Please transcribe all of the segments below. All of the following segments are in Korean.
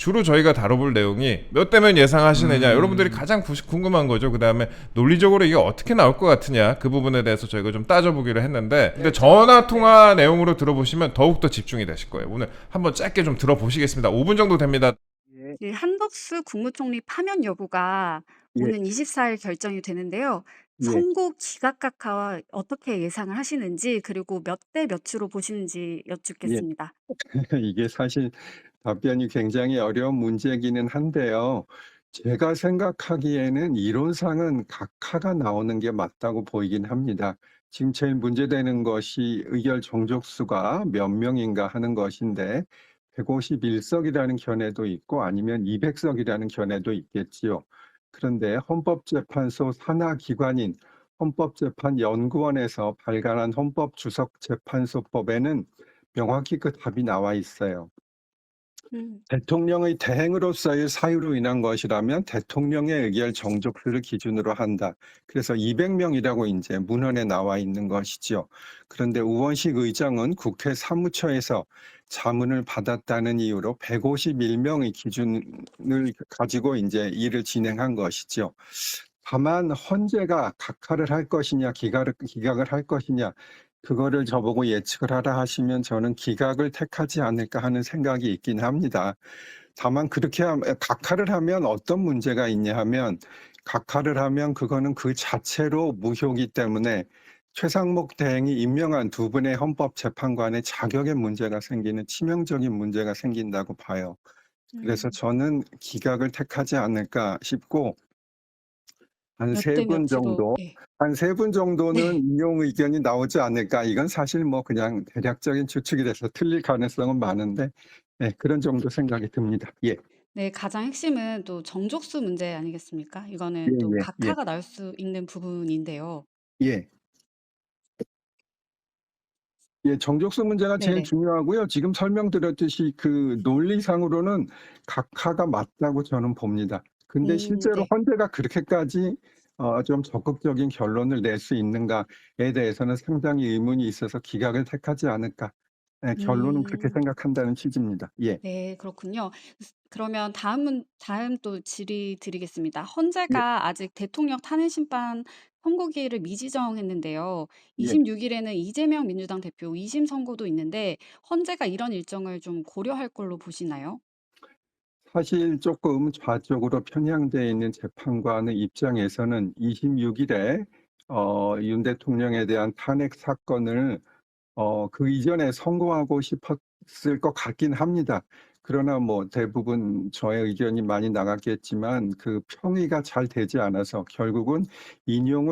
주로 저희가 다뤄볼 내용이 몇 대면 예상하시느냐, 여러분들이 가장 궁금한 거죠. 그 다음에 논리적으로 이게 어떻게 나올 것 같으냐, 그 부분에 대해서 저희가 좀 따져보기로 했는데, 근데 전화 통화 내용으로 들어보시면 더욱더 집중이 되실 거예요. 오늘 한번 짧게 좀 들어보시겠습니다. 5분 정도 됩니다. 예. 이 한덕수 국무총리 파면 여부가 예. 오는 24일 결정이 되는데요. 예. 선고 기각각하 어떻게 예상을 하시는지, 그리고 몇 대 몇으로 보시는지 예. 여쭙겠습니다. 이게 사실 답변이 굉장히 어려운 문제이기는 한데요. 제가 생각하기에는 이론상은 각하가 나오는 게 맞다고 보이긴 합니다. 지금 제일 문제되는 것이 의결 정족수가 몇 명인가 하는 것인데 151석이라는 견해도 있고 아니면 200석이라는 견해도 있겠지요. 그런데 헌법재판소 산하 기관인 헌법재판연구원에서 발간한 헌법주석재판소법에는 명확히 그 답이 나와 있어요. 음. 대통령의 대행으로서의 사유로 인한 것이라면 대통령의 의결 정족수를 기준으로 한다. 그래서 200명이라고 이제 문헌에 나와 있는 것이죠. 그런데 우원식 의장은 국회 사무처에서 자문을 받았다는 이유로 151명의 기준을 가지고 이제 일을 진행한 것이죠. 다만 헌재가 각하를 할 것이냐 기각을 할 것이냐 그거를 저보고 예측을 하라 하시면 저는 기각을 택하지 않을까 하는 생각이 있긴 합니다. 다만 그렇게 각하를 하면 어떤 문제가 있냐 하면 각하를 하면 그거는 그 자체로 무효이기 때문에 최상목 대행이 임명한 두 분의 헌법재판관의 자격에 문제가 생기는 치명적인 문제가 생긴다고 봐요. 그래서 음. 저는 기각을 택하지 않을까 싶고 한 몇 세 대 분 몇으로. 정도, 예. 한 세 분 정도는 네. 인용 의견이 나오지 않을까. 이건 사실 뭐 그냥 대략적인 추측이 돼서 틀릴 가능성은 많은데, 예, 그런 정도 생각이 듭니다. 예, 네, 가장 핵심은 또 정족수 문제 아니겠습니까? 예, 이거는 또 예, 예, 각하가 나올 수 있는 부분인데요. 예. 예, 정족수 문제가 제일 네네. 중요하고요. 지금 설명드렸듯이 그 논리상으로는 각하가 맞다고 저는 봅니다. 근데 실제로 네. 헌재가 그렇게까지 좀 적극적인 결론을 낼 수 있는가에 대해서는 상당히 의문이 있어서 기각을 택하지 않을까. 예, 결론은 그렇게 음. 생각한다는 취지입니다. 예, 네, 그렇군요. 그러면 다음 또 질의 드리겠습니다. 예, 헌재가 아직 대통령 탄핵 심판 선고기일을 미지정했는데요. 예. 26일에는 이재명 민주당 대표 2심 선고도 있는데 헌재가 이런 일정을 좀 고려할 걸로 보시나요? 사실 조금 좌쪽으로 편향되어 있는 재판관의 입장에서는 26일에 윤 대통령에 대한 탄핵 사건을 그 이전에 성공하고 싶었을 것 같긴 합니다. 그러나 뭐 대부분 저의 의견이 많이 나갔겠지만 그 평의가 잘 되지 않아서 결국은 인용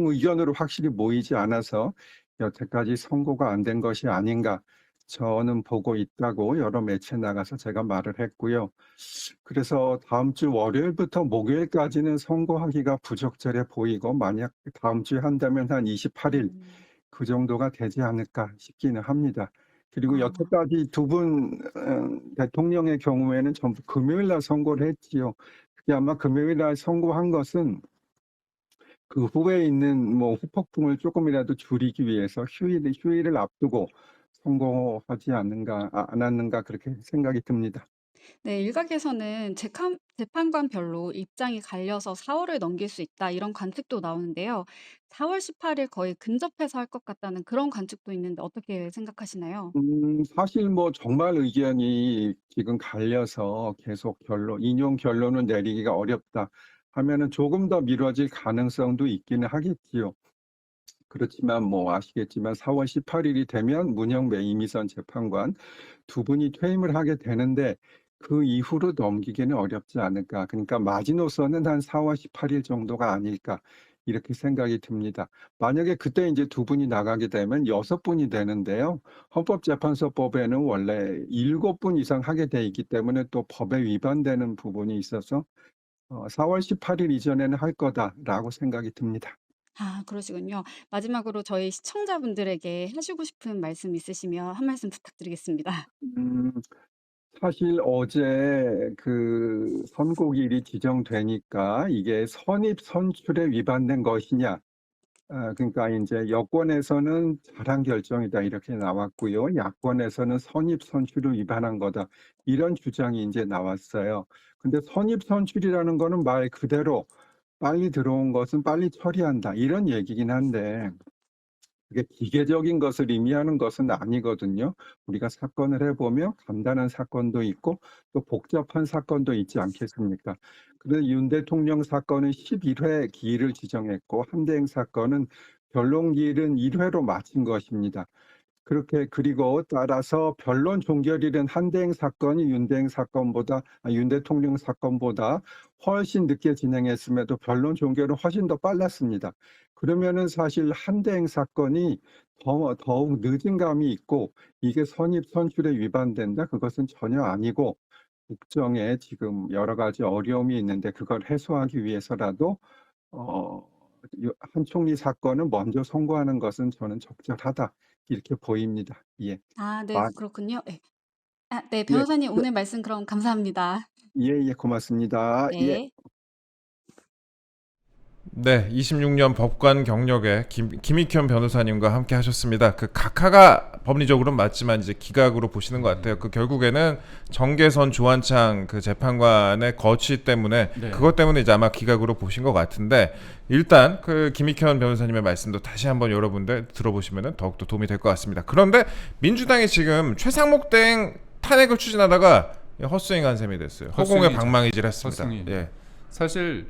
의견으로 확실히 모이지 않아서 여태까지 선고가 안 된 것이 아닌가 저는 보고 있다고 여러 매체 나가서 제가 말을 했고요. 그래서 다음 주 월요일부터 목요일까지는 선고하기가 부적절해 보이고 만약 다음 주에 한다면 한 28일 음. 그 정도가 되지 않을까 싶기는 합니다. 그리고 아. 여태까지 두 분 대통령의 경우에는 전부 금요일 날 선고를 했지요. 그게 아마 금요일 날 선고한 것은 그 후에 있는 뭐 후폭풍을 조금이라도 줄이기 위해서 휴일을 앞두고 선고하지 않았는가 그렇게 생각이 듭니다. 네, 일각에서는 재판관별로 입장이 갈려서 4월을 넘길 수 있다, 이런 관측도 나오는데요. 4월 18일 거의 근접해서 할 것 같다는 그런 관측도 있는데 어떻게 생각하시나요? 사실 뭐 정말 의견이 지금 갈려서 계속 인용 결론을 내리기가 어렵다 하면은 조금 더 미뤄질 가능성도 있기는 하겠지요. 그렇지만 뭐 아시겠지만 4월 18일이 되면 문형배 이미선 재판관 두 분이 퇴임을 하게 되는데 그 이후로 넘기기는 어렵지 않을까. 그러니까 마지노선은 한 4월 18일 정도가 아닐까. 이렇게 생각이 듭니다. 만약에 그때 이제 두 분이 나가게 되면 6분이 되는데요. 헌법재판소법에는 원래 7분 이상 하게 돼 있기 때문에 또 법에 위반되는 부분이 있어서 4월 18일 이전에는 할 거다라고 생각이 듭니다. 아, 그러시군요. 마지막으로 저희 시청자분들에게 하시고 싶은 말씀 있으시면 한 말씀 부탁드리겠습니다. 음, 사실 어제 그 선고일이 지정되니까 이게 선입 선출에 위반된 것이냐 그러니까 이제 여권에서는 잘한 결정이다 이렇게 나왔고요. 야권에서는 선입 선출을 위반한 거다 이런 주장이 이제 나왔어요. 근데 선입 선출이라는 거는 말 그대로 빨리 들어온 것은 빨리 처리한다 이런 얘기긴 한데 그게 기계적인 것을 의미하는 것은 아니거든요. 우리가 사건을 해보면 간단한 사건도 있고 또 복잡한 사건도 있지 않겠습니까? 그런데 윤 대통령 사건은 11회 기일을 지정했고 한대행 사건은 변론 기일은 1회로 마친 것입니다. 그렇게 그리고 따라서 변론 종결일은 한대행 사건이 윤 대통령 사건보다 훨씬 늦게 진행했음에도 변론 종결은 훨씬 더 빨랐습니다. 그러면은 사실 한대행 사건이 더욱 늦은 감이 있고 이게 선입 선출에 위반된다? 그것은 전혀 아니고 국정에 지금 여러 가지 어려움이 있는데 그걸 해소하기 위해서라도 한 총리 사건은 먼저 선고하는 것은 저는 적절하다. 이렇게 보입니다. 예. 아 네. 마 그렇군요. 예. 네. 예. 변호사님 오늘 말씀 그럼 감사합니다. 예, 고맙습니다. 예. 네. 네, 26년 법관 경력의 김익현 변호사님과 함께 하셨습니다. 그 각하가 법리적으로는 맞지만 이제 기각으로 보시는 것 같아요. 그 결국에는 정계선 조한창 그 재판관의 거취 때문에 네. 그것 때문에 이제 아마 기각으로 보신 것 같은데 일단 그 김익현 변호사님의 말씀도 다시 한번 여러분들 들어보시면 더욱더 도움이 될 것 같습니다. 그런데 민주당이 지금 최상목 대행 탄핵을 추진하다가 헛스윙한 셈이 됐어요. 허공에 헛스윙이죠. 방망이질했습니다. 헛스윙. 예. 사실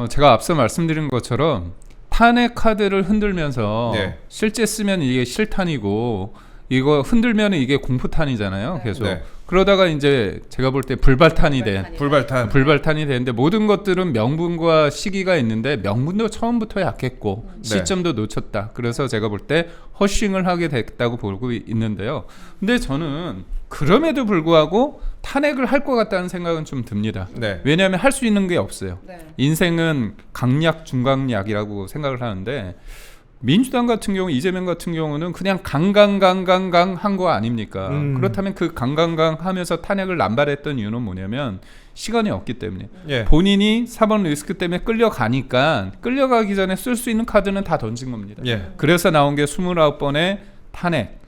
제가 앞서 말씀드린 것처럼 탄핵 카드를 흔들면서 네. 실제 쓰면 이게 실탄이고 이거 흔들면 이게 공포탄이잖아요. 계속 네. 그러다가 이제 제가 볼 때 불발탄이 되는데 모든 것들은 명분과 시기가 있는데 명분도 처음부터 약했고 시점도 놓쳤다. 그래서 제가 볼 때 허싱을 하게 됐다고 보고 있는데요. 근데 저는 그럼에도 불구하고 탄핵을 할 것 같다는 생각은 좀 듭니다. 네. 왜냐하면 할 수 있는 게 없어요. 네. 인생은 강약 중강약이라고 생각을 하는데 민주당 같은 경우 이재명 같은 경우는 그냥 강강 한 거 아닙니까? 그렇다면 그 강강 하면서 탄핵을 남발했던 이유는 뭐냐면 시간이 없기 때문에 예. 본인이 사법 리스크 때문에 끌려가니까 끌려가기 전에 쓸 수 있는 카드는 다 던진 겁니다. 예. 그래서 나온 게 29번의 탄핵,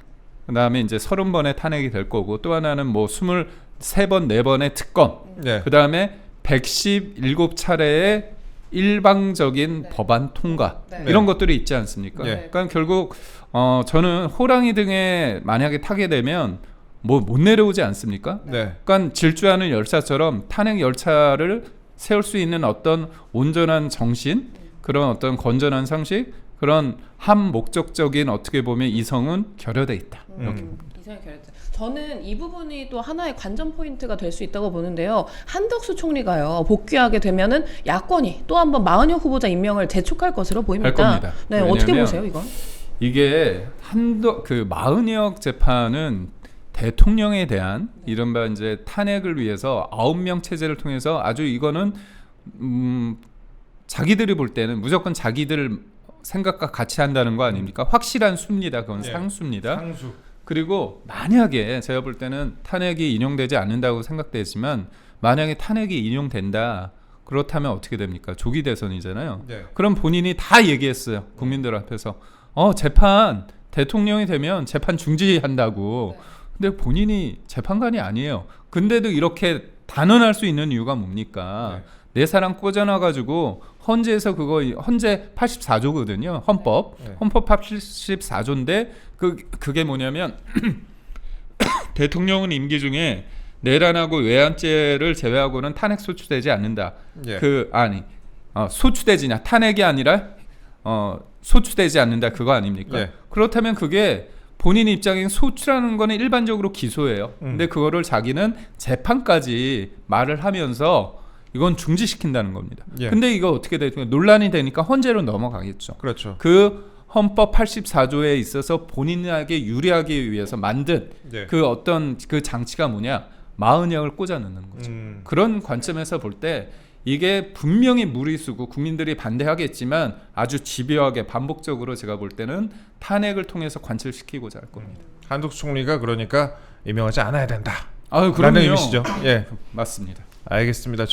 그다음에 이제 30번의 탄핵이 될 거고 또 하나는 뭐 23번, 4번의 특검, 예. 그다음에 117차례의 일방적인 법안 통과 네. 이런 것들이 있지 않습니까? 예. 그러니까 결국 저는 호랑이 등에 만약에 타게 되면 뭐 못 내려오지 않습니까? 네. 그러니까 질주하는 열차처럼 탄핵 열차를 세울 수 있는 어떤 온전한 정신, 그런 어떤 건전한 상식, 그런 한 목적적인 어떻게 보면 이성은 결여돼 있다. 이렇게 봅니다. 이상하게 결했죠. 저는 이 부분이 또 하나의 관전 포인트가 될 수 있다고 보는데요. 한덕수 총리가요 복귀하게 되면은 야권이 또 한번 마은혁 후보자 임명을 재촉할 것으로 보입니다. 할 겁니다. 네, 어떻게 왜냐하면 보세요, 이건? 이게 그 마은혁 재판은 대통령에 대한 이른바 이제 탄핵을 위해서 9명 체제를 통해서 아주 이거는 자기들이 볼 때는 무조건 자기들 생각과 같이 한다는 거 아닙니까? 확실한 수입니다. 그건 예. 상수입니다. 상수. 그리고 만약에 제가 볼 때는 탄핵이 인용되지 않는다고 생각되지만 만약에 탄핵이 인용된다. 그렇다면 어떻게 됩니까? 조기 대선이잖아요. 네. 그럼 본인이 다 얘기했어요. 국민들 앞에서. 재판 대통령이 되면 재판 중지한다고. 근데 본인이 재판관이 아니에요. 근데도 이렇게 단언할 수 있는 이유가 뭡니까? 내 사람 꽂아놔가지고 헌재에서 그거 헌재 84조거든요. 헌법. 네. 헌법 84조인데 그게 뭐냐면 대통령은 임기 중에 내란하고 외환죄를 제외하고는 탄핵 소추되지 않는다. 예. 소추되지냐 탄핵이 아니라 소추되지 않는다 그거 아닙니까? 예. 그렇다면 그게 본인 입장엔 소추라는 거는 일반적으로 기소예요. 근데 그거를 자기는 재판까지 말을 하면서 이건 중지시킨다는 겁니다. 예. 근데 이거 어떻게 되죠? 논란이 되니까 헌재로 넘어가겠죠. 그렇죠. 그 헌법 84조에 있어서 본인에게 유리하기 위해서 만든 예. 그 어떤 그 장치가 뭐냐? 마은혁을 꽂아 넣는 거죠. 그런 관점에서 볼 때 이게 분명히 무리수고 국민들이 반대하겠지만 아주 집요하게 반복적으로 제가 볼 때는 탄핵을 통해서 관철시키고자 할 겁니다. 한덕수 총리가 그러니까 임명하지 않아야 된다. 아유, 라는 그럼요. 의미시죠. 예. 맞습니다. 알겠습니다.